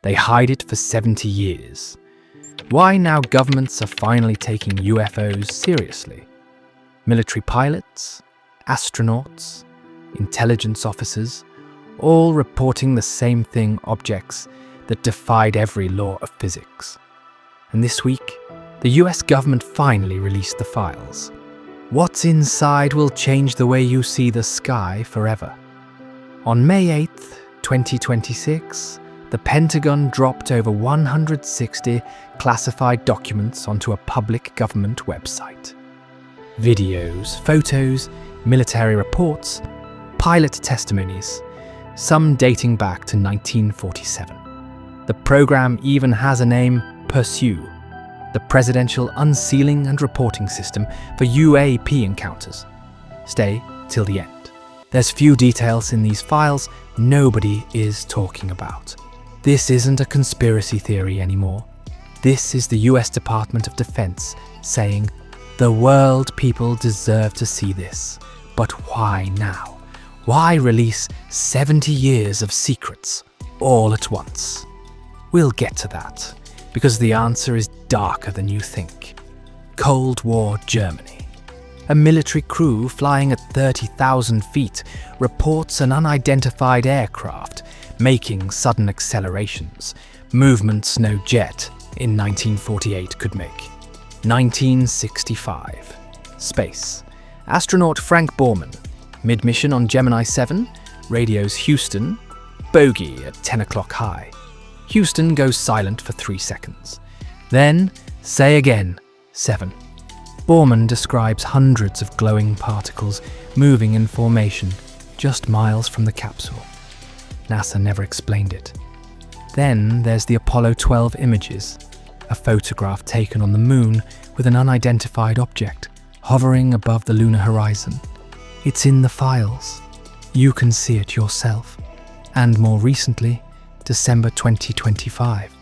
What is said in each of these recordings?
They hide it for 70 years. Why now governments are finally taking UFOs seriously? Military pilots, astronauts, intelligence officers, all reporting the same thing, objects that defied every law of physics. And this week, the US government finally released the files. What's inside will change the way you see the sky forever. On May 8th, 2026, the Pentagon dropped over 160 classified documents onto a public government website. Videos, photos, military reports, pilot testimonies, some dating back to 1947. The program even has a name, Pursue, the Presidential Unsealing and Reporting System for UAP encounters. Stay till the end. There's few details in these files nobody is talking about. This isn't a conspiracy theory anymore. This is the US Department of Defense saying, the world people deserve to see this. But why now? Why release 70 years of secrets all at once? We'll get to that, because the answer is darker than you think. Cold War Germany. A military crew flying at 30,000 feet reports an unidentified aircraft making sudden accelerations, movements no jet in 1948 could make. 1965. Space. Astronaut Frank Borman, mid-mission on Gemini 7, radios Houston, bogey at 10 o'clock high. Houston goes silent for 3 seconds. Then, say again, 7. Borman describes hundreds of glowing particles moving in formation just miles from the capsule. NASA never explained it. Then there's the Apollo 12 images, a photograph taken on the moon with an unidentified object hovering above the lunar horizon. It's in the files. You can see it yourself. And more recently, December 2025,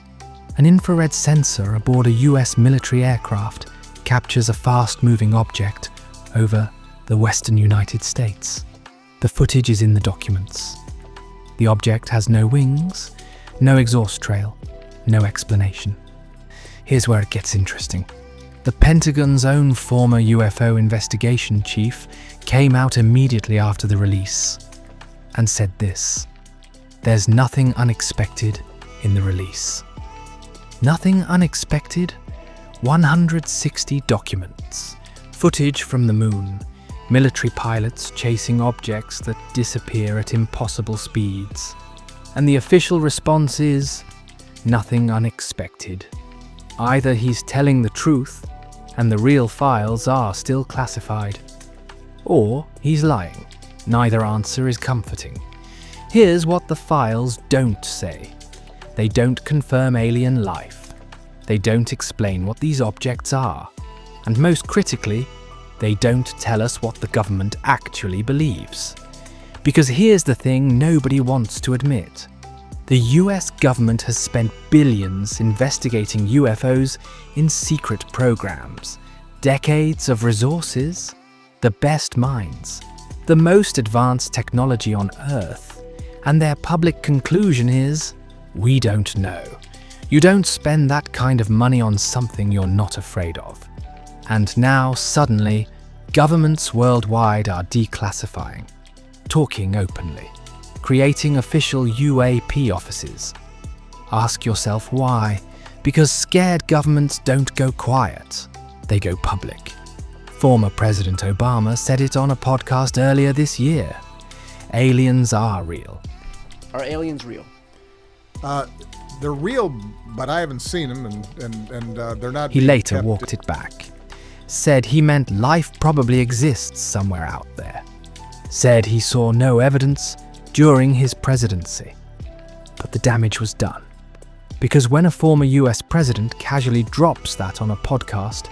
an infrared sensor aboard a US military aircraft captures a fast-moving object over the western United States. The footage is in the documents. The object has no wings, no exhaust trail, no explanation. Here's where it gets interesting. The Pentagon's own former UFO investigation chief came out immediately after the release and said this: "There's nothing unexpected in the release." Nothing unexpected? 160 documents, footage from the moon, military pilots chasing objects that disappear at impossible speeds. And the official response is, nothing unexpected. Either he's telling the truth, and the real files are still classified, or he's lying. Neither answer is comforting. Here's what the files don't say. They don't confirm alien life. They don't explain what these objects are. And most critically, they don't tell us what the government actually believes. Because here's the thing nobody wants to admit. The US government has spent billions investigating UFOs in secret programs, decades of resources, the best minds, the most advanced technology on Earth, and their public conclusion is, we don't know. You don't spend that kind of money on something you're not afraid of. And now, suddenly, governments worldwide are declassifying, talking openly, creating official UAP offices. Ask yourself why. Because scared governments don't go quiet, they go public. Former President Obama said it on a podcast earlier this year. Aliens are real. Are aliens real? They're real, but I haven't seen them, and they're not. He later walked it back. Said he meant life probably exists somewhere out there. Said he saw no evidence during his presidency. But the damage was done. Because when a former US president casually drops that on a podcast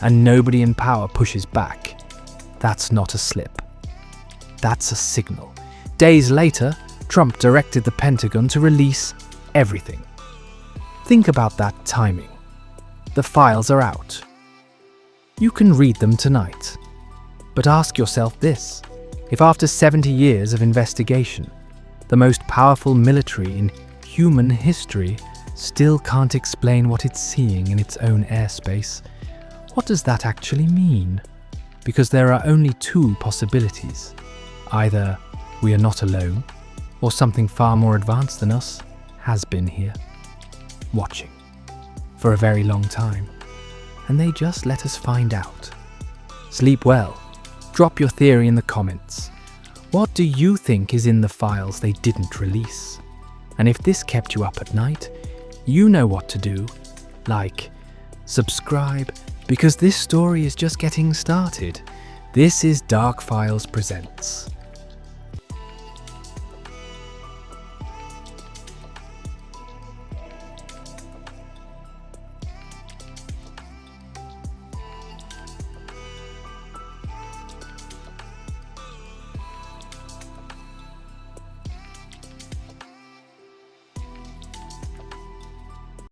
and nobody in power pushes back, that's not a slip. That's a signal. Days later, Trump directed the Pentagon to release everything. Think about that timing. The files are out. You can read them tonight. But ask yourself this: if after 70 years of investigation, the most powerful military in human history still can't explain what it's seeing in its own airspace, what does that actually mean? Because there are only two possibilities. Either we are not alone, or something far more advanced than us has been here, watching, for a very long time, and they just let us find out. Sleep well. Drop your theory in the comments. What do you think is in the files they didn't release? And if this kept you up at night, you know what to do. Like, subscribe, because this story is just getting started. This is Dark Files Presents.